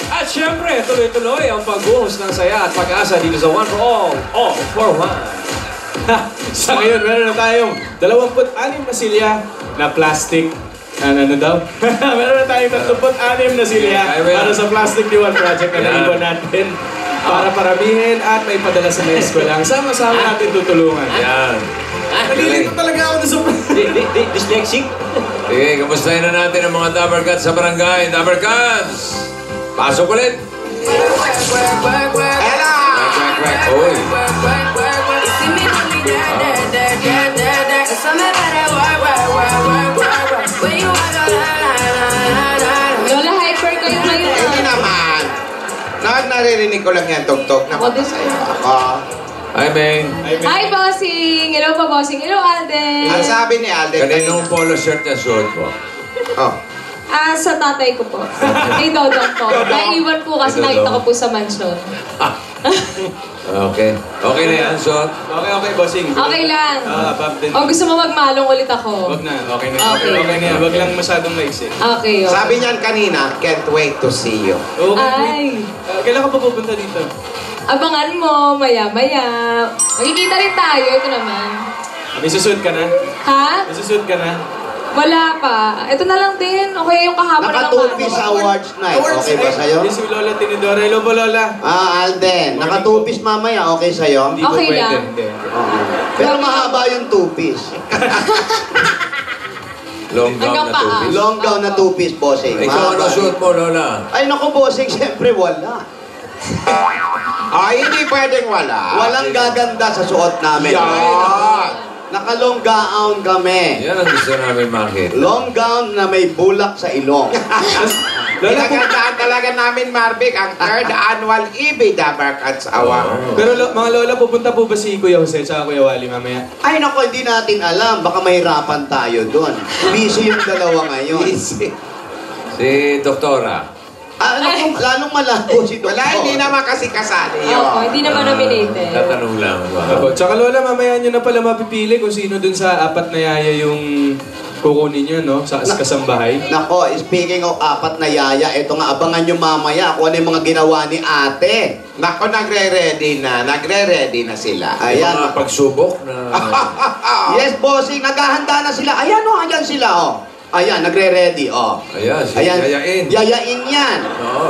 At syempre, tuloy-tuloy ang pagbuhos ng saya at pag-asa dito sa One for All for One. Sa ngayon, meron na tayong 26 na silya na plastic. Ano daw? Meron na tayong 36 na silya para sa Plastic New One Project na naiwan natin para paramihin at may padala sa mga eskwela. Sama-sama natin tutulungan. Yan. Nalilito talaga ako na sa... Dyslexic? Sige, kamustahin na natin ang mga Dabber Cats sa barangay. Dabber Cats! Pasok ulit! Hello! Uy! Lola, hyper kayo ngayon. Hindi naman. Naririnig ko lang yan, tugtog. Napapasaya ako. Hi, Meng. Hi, Bossing! Hello pa, Bossing. Hello, Alden. Ang sabi ni Alden Kaninong polo shirt na suot mo? Oh. Sa tatay ko po. Kay Dodong po. Naiwan po kasi Kay Dodong. nakita ko po sa mansion. Okay. Okay na yan, suot? Okay, bossing. Okay lang. Bob din. O gusto mo magmalong ulit ako? Wag na, okay na. Okay. Okay na yan. Wag lang masyadong maiksi. Okay, okay. Sabi niyan kanina, can't wait to see you. Ay. Kailan ka pa pupunta dito? Abangan mo, maya-maya. Magkikita rin tayo. Ito naman. May susunod ka na? Ha? May susunod ka na? Wala pa. Ito na lang din. Okay yung kahapon na lang. Naka-two-piece sa awards night. Okay ba sa'yo? Yes, si Lola Tinidora. Hello po, Lola. Alden. Naka-two-piece mamaya. Okay sa'yo? Hindi po Okay pwede. lang. Hindi. Oo. Pero mahaba yung two-piece. Long gown Hanggang na paa. tubig. Long gown na two-piece, bossing. Ikaw, ano Mahaba. suot mo, Lola? Ay, naku, bossing. Siyempre, wala. Ay, hindi pwedeng wala. Walang gaganda sa suot namin. Yan. Naka-long gown kami. Yan ang gusto namin makita. Long gown na may bulak sa ilong. Lola, Pinagandaan talaga namin, Marvic, ang 3rd annual EB Dabber Cats Award. pero mga Lola, pupunta po ba si Kuya Jose at Kuya Wally mamaya? Ay, naku, hindi natin alam. Baka mahirapan tayo doon. Busy yung dalawa ngayon. Easy. Si Doktora. Naku, lalong malabo si Doktor. Wala, hindi naman kasi kasali yun. Opo, hindi naman nominated. Tatanong lang. Opo. Tsaka Lola, mamaya nyo na pala mapipili kung sino dun sa 4 na yaya yung kukunin nyo, no? Sa kasambahay. Nako, speaking of 4 na yaya, ito nga, abangan nyo mamaya kung ano yung mga ginawa ni ate. Nako, nagre-ready na. Nagre-ready na sila. Yung Ayan. mga pagsubok na... Yes, bossing, naghahanda na sila. Ayan, oh, ayan sila, oh. Ayan, nagre-ready, oh. Ayan, si Ayan, Yayain. yayain yan. Oo.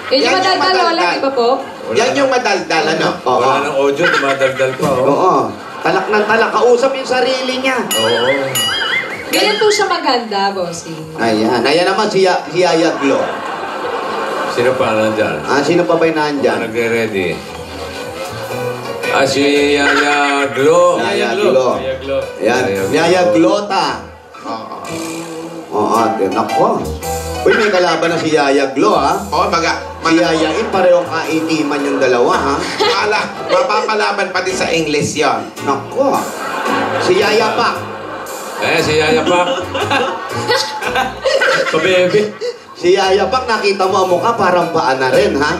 Yun yung Yan yung madaldal, Lola, madaldal. di ba po? Yan yung madaldal, ano? Oo. Wala ng audio, tumadagdal pa. Oh. Oo. Talak ng talak. Kausap yung sarili niya. Oo. Ganyan po siya maganda, Bossing. Ayan. Ayan naman si Yaya Glo. Sino pa nandyan? Sino pa ba yung Yan. nandyan? Nagre-ready. Si Yaya Glo. Yaya Glo. Yaya Glo. Ayan. Yaya Glo. Yaya Glota. Oo. Oo, nako. Uy, may kalaban na si Yaya Glo, ha? Oh, Si Yayain, parehong kaitiman yung dalawa, ha? mapapalaban pati sa English yon. Nako. Si Yaya pa. Si Yaya pa. Pabebe. Si Yaya pa, nakita mo ang mukha, parang paa na rin, ha?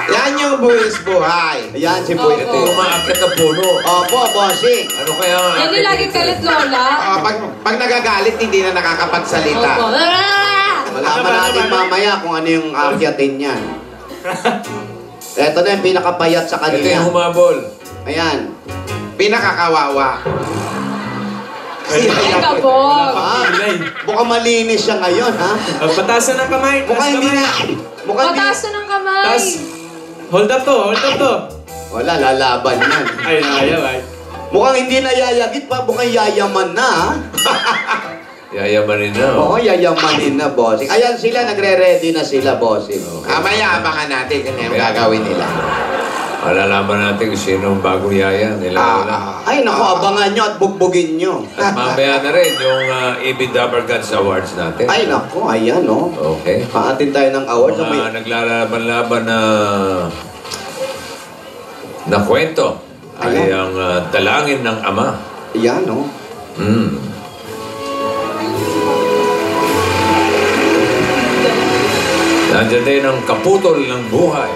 Yan yung buwis buhay. Ayan, si Opo. Boy. Ito yung umaakit na puno. Opo, bossing. Ano kaya ang Yan yung laging kalit, Lola. Pag nagagalit, hindi na nakakapagsalita. Opo. Malaman natin mamaya kung ano yung akyatin niyan. Ito na yung pinakapayat sa Ito yung kanila. humabol. Ayan. Pinakakawawa. Ay, kabog. Mukhang malinis siya ngayon, ha? Pataas na ng kamay. Mukhang hindi na. Mukhang hindi. Mataas na ng kamay. Taas. Hold up to, hold up to. Wala, lalaban yan. Ay, ayaw, ay. Mukhang hindi na yayagit pa. Mukhang yayaman na, ha? Yayamanin na. Oo, yayamanin na, bossing. Ayan sila, nagre-ready na sila, bossing. Mamaya abangan natin kung ano yung gagawin nila. Malalaman natin kung sino ang bagong yaya nila. Ay, naku, abangan nyo at bugbugin nyo. At mamaya na rin yung EB Dabber Cats Awards natin. Ay, naku, ayan, no? Okay. Paatin tayo ng awards. Mga naglalaban-laban na kwento ay Ayan. ang dalangin ng Ama. Ayan, no? Nandiyan din ang kaputol ng buhay.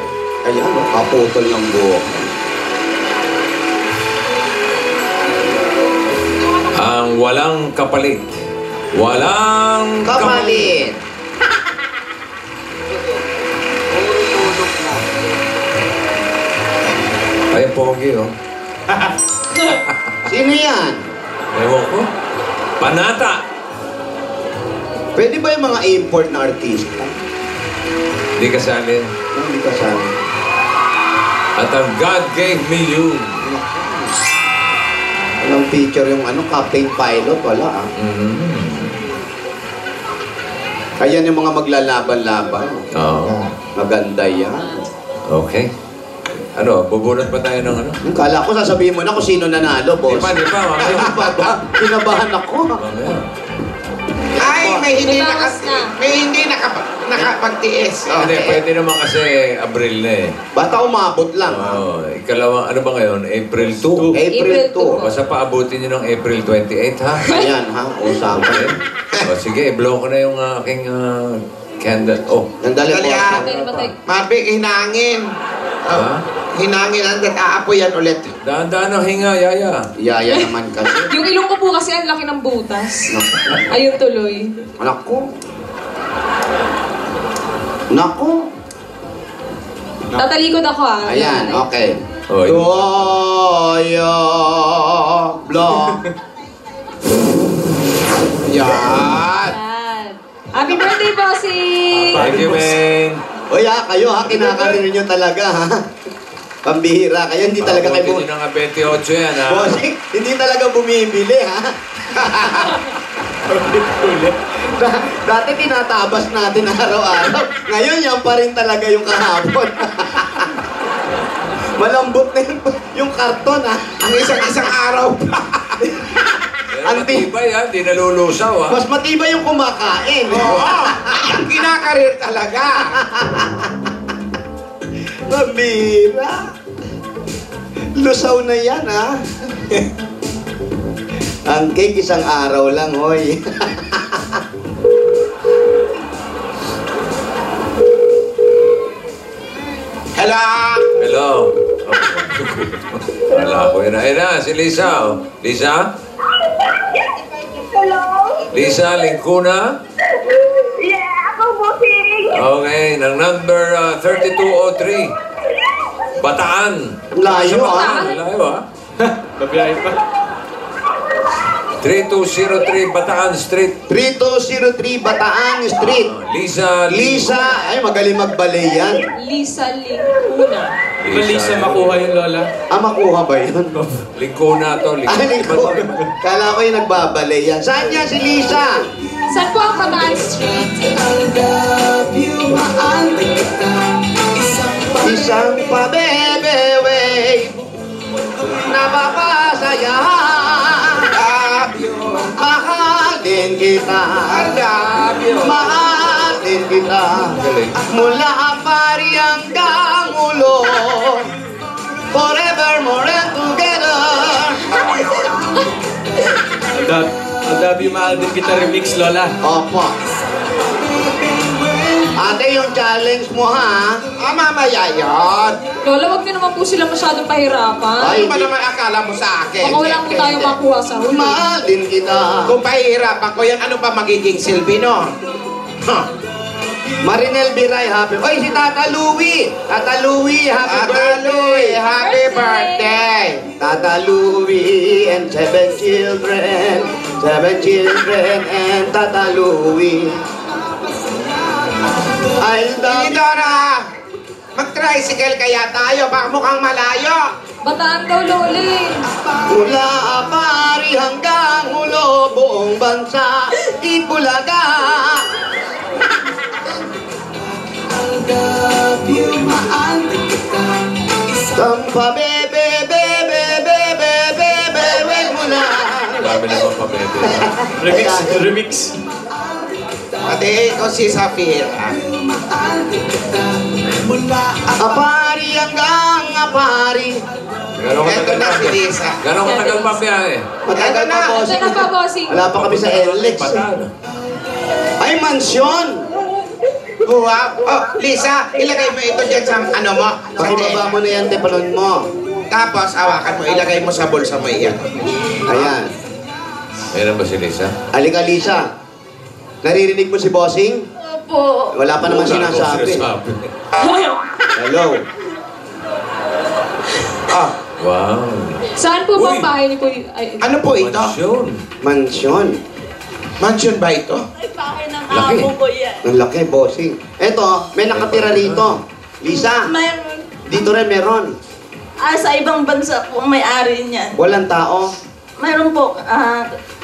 Ayan, no? Kaputol ng buhok. Ang walang kapalit. Walang Kapalit! lagi, oh. Sino yan? Ewan ko. Panata. Pwede ba yung mga import na artista? Di kasali. Hindi ka sabi. At ang God gave me you. Walang picture yung Captain Pilot. Wala ah. Ayan yung mga maglalaban-laban. Oo. Maganda yan. Okay. Ano, bubunot pa tayo ng ano? Kala ko sasabihin mo na kung sino nanalo, boss. Di pa, mamaya. Kinabahan ako. Mamaya. Ay, may hindi Ibawas na. nakapagtiis. Hindi, pwede naman kasi Abril na eh. Bata umabot lang. ha? Oo, ikalawang, ano ba ngayon? April 2. April 2. Basta paabutin nyo ng April 28, ha? Ayan ha, usapan. O sige, i-blow ko na yung aking candle. Oh, Nandali po. Dali, ah. Tayo namatay. Marbig, hinangin. ha? Hinangin ang aapoy yan ulit. Daan-daan ang hinga, yaya. Yaya naman kasi. Yung ilong ko po kasi ang laki ng butas. Naku. Ayun tuloy. Naku. Naku. Tatalikod ako ah. Ayan, okay. Oy. Toyo. Block. Yan. Yan. Happy birthday, bossing! Thank you, man. O kayo ha, kinakarir nyo talaga ha. Pambihira kayo, hindi talaga kayo Paabutin nyo ng 28 yan, ha? Bossing, hindi talaga bumibili ha. Dati tinatabas natin araw-araw. Ngayon yan pa rin talaga yung kahapon. Malambot na yung karton ha. Ang isang araw pa. Pero matibay, ha? Di nalulusaw, ha? Mas matibay yung kumakain. Oo, ang kinakarir talaga. Pambihira. Lusaw na yan ha. Ang cake isang araw lang, hoy. Hello? Hello. Wala ko yun. Ayun na, si Lisa, oh. Lisa? Hello? Lisa, Lingkuna? Yeah, ako bossing. Okay, ng number 3203. Bataan. Layo Sa ha. Bataan, layo, ha? Babiyahe pa. 3203 Bataan Street. 3203 Bataan Street. Lisa. Lisa, ay magaling magbalay yan. Lisa Lingkuna. Di ba Lisa makuha yung lola? Ah, makuha ba yun? Lingkuna to. Aling ko. Kala ko yung nagbabalay yan. Saan yan si Lisa? Saan po ang Bataan Street? Isang pabebe-wave napapasayahan. Mahalin kita. Mahalin kita. Galing. Mula apari hanggang ulo. Forevermore and together. Ang dami mahal din kita remix, lola. Opo. Ate, yung challenge mo ha? Mamaya yun. Lola, wag niyo naman po sila masyadong pahirapan. Ay, Ano ba naman akala mo sa akin? Baka wala po Siyempre, tayong hindi. makuha sa huli. Mahal din kita. Kung pahihirapan ko yan, ano pa magiging silbi no? Huh. Marinel Biray, happy. Oy, si Tata Louie. Tata Louie, happy birthday. Happy birthday! Tata Louie and 7 children. 7 children and Tata Louie. I love you. Idora! Mag-tricycle kaya tayo, baka mukhang malayo. Bataan daw, Loli. Mula apari hanggang ulo, buong bansa, Itbulaga. Sampa bebe, bebe, bebe, bebe, wag mo na. Dami naman pa, bebe. Remix, remix. Pati ko si Safira. Apari hanggang apari. Gano'ng Eto katagal na pa? si Lisa. Gano'ng katagal pa biyahe? Matagal Eto pa, na. boss. Ito na pa, bossing. Wala pa kami sa LX. Bataan. Ay, mansyon. Wow. Oh, Lisa, ilagay mo ito dyan sa ano mo. Sa Pakibaba mo na yan, tepanon mo. Tapos, hawakan mo, ilagay mo sa bulsa mo iyan. Ayan. Ayan ba si Lisa? Halika, Lisa. Naririnig mo si Bossing? Opo. Wala pa naman Wala akong sinasabi. sinasabi. Hello. Oh, Wow. Saan po ba Uy. ang bahay ni Kuya? Ay, Ano po ito? Mansyon. Mansyon. Mansion ba ito? Ay, bahay ng Laki. amo ko yan. Ang laki, bossing. Eto, may nakatira rito. Lisa, Mayroon. dito rin meron. Sa ibang bansa po ang may-ari niyan. Walang tao. Mayroon po,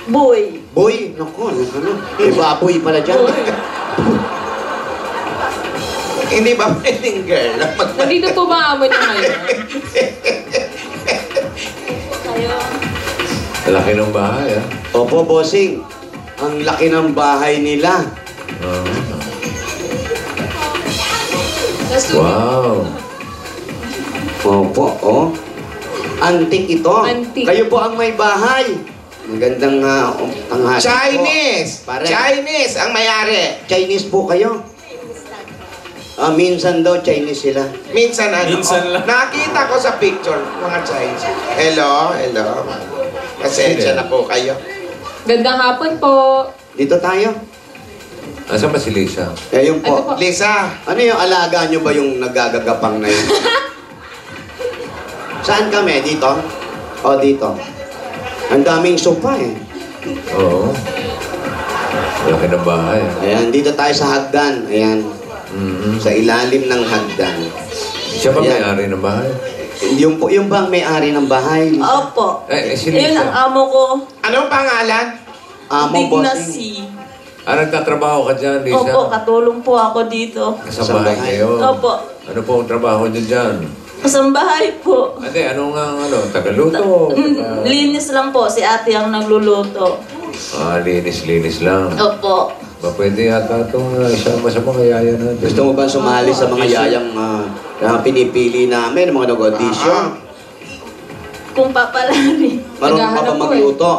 boy. Boy, naku, ano? May baboy pala dyan. Hindi ba pwedeng girl? nandito po ba ang amo niya ngayon? Kayo. Laki ng bahay, ah. Opo, bossing. Ang laki ng bahay nila. Ah. Tapos, Wow. Opo, oh. Antik ito. Antik. Kayo po ang may bahay. Magandang tanghali po. Chinese! Pare. Chinese ang may-ari. Chinese po kayo? Minsan daw Chinese sila. Minsan ano? Minsan lang. Nakita ko sa picture, mga Chinese. Hello, hello. Pasensya na po kayo. gandang hapon po. Dito tayo. Asa ba si Lisa? Ayun Ito po. po. Lisa, Ano yung alaga nyo ba yung nagagagapang na yun? Saan kami? Dito? O, dito. Ang daming sopa eh. Oo. Laki ng bahay, ah. Ayan, dito tayo sa hagdan. Ayan. Mm-hmm. Sa ilalim ng hagdan. Siya ba Ayan. may-ari ng bahay? Yung bang may-ari ng bahay? Opo. Si Yun ang Lisa. amo ko. anong pangalan? Amo, Dignasi. Nagtatrabaho ka dyan, Lisa? Opo, katulong po ako dito. Sa Sa bahay bahay. kayo? Opo. Ano po ang trabaho niyo dyan? Kasambahay po. Ate, ano nga, tagaluto? Linis lang po. Si ate ang nagluluto. Linis-linis lang. Opo. Ba, pwede yata itong isama sa mga yaya natin. Gusto mo ba sumali sa mga yayang pinipili namin, mga nag-audition? Kung papalari. Marunong ka Naghahanap ba po eh. magluto?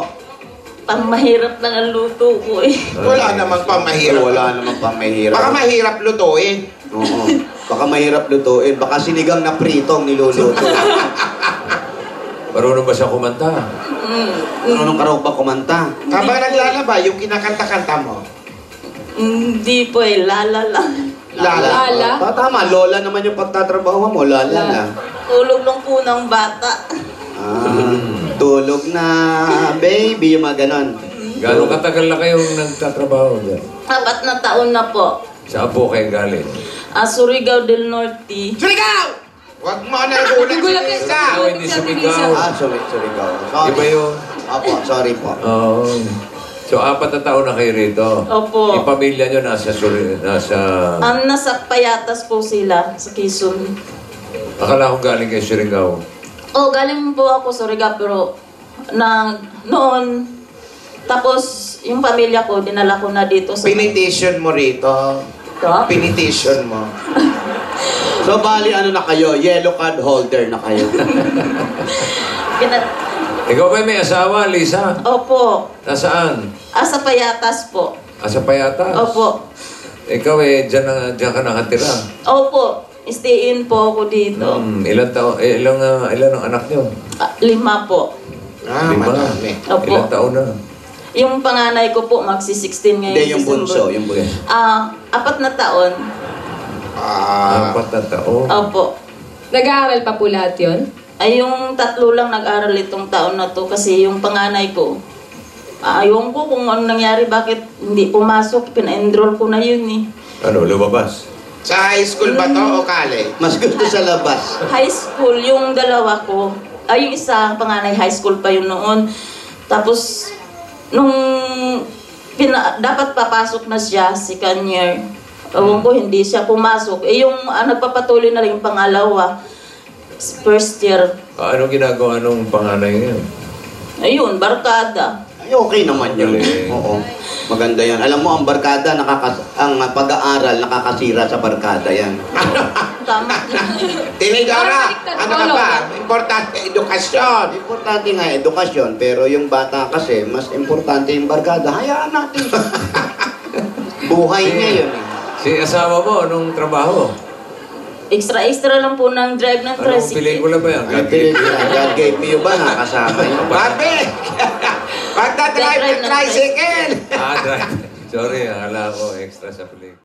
Pang mahirap lang ang luto ko eh. Wala namang pamahirap. Wala naman pang mahirap. Baka mahirap lutuin. Oo. Baka mahirap lutuin. Baka sinigang na pritong niluluto. Marunong ba siya kumanta? Marunong ka raw ba kumanta? Habang naglalaba, yung kinakanta-kanta mo. Hindi po eh, lala lang. Lala? Tama, lola naman yung pagtatrabaho mo. Lala na. Tulog lang po ng bata. Tulog na, baby, yung mga ganon. Gano'ng katagal na kayong nagtatrabaho dyan? 4 na taon na po. Saan po kayo galing? Surigao del Norte. Surigaw! Huwag mo na nagulat si Nagulat ka Lisa. Oh, hindi sumigaw. Sorry go. Iba yun. Opo, sorry po. Oo. So, 4 na taon na kayo rito? Opo. Yung pamilya nyo nasa... Nasa Payatas po sila, sa Quezon. Akala kong galing kayo Surigao. Galing po ako sa Surigao, pero noon, tapos yung pamilya ko, dinala ko na dito sa... Pinitation mo rito. Ito? Pinitation mo. So, bali, ano na kayo? Yellow card holder na kayo. Ikaw ba may asawa, Lisa? Opo. Nasaan? Sa Payatas po. Sa Payatas? Opo. Ikaw dyan ka nakatira. Opo. Stay in po ako dito. Ilan ang anak nyo? 5 po. Madami. Opo. Ilan taon na? Yung panganay ko po, magsi-16 ngayon. Hindi, yung December. bunso. Yung bunso. 4 na taon. 4 na taon. Opo. Nag-aaral pa po lahat yun? Ay, yung 3 lang nag-aral itong taon na to kasi yung panganay ko, ayaw ko kung ano nangyari, bakit hindi pumasok, pina-enroll ko na yun eh. Ano, lumabas? Sa high school ba to o college? Mas gusto sa labas. High school, yung dalawa ko, yung isa, panganay high school pa yun noon. Tapos, nung dapat papasok na siya, second year, ewan ko, hindi siya pumasok. Yung nagpapatuloy na rin yung pangalawa, first year. Anong ginagawa nung panganay ngayon? Ayun, barkada. Ay, okay naman yun. Galing. Oo. Maganda yan. Alam mo, ang barkada, ang pag-aaral, nakakasira sa barkada yan. Tama. Tinidora, ano ka ba? Importante, edukasyon. Importante nga edukasyon, pero yung bata kasi, mas importante yung barkada. Hayaan natin. Buhay niya yun. Si asawa mo, anong trabaho? Extra lang po ng drive ng Anong tricycle. pelikula ba yan? Ang God gave me you ba? Nakasama yun. Babe! Pagdadrive ng tricycle! Drive. Sorry, akala ko extra sa pelikula.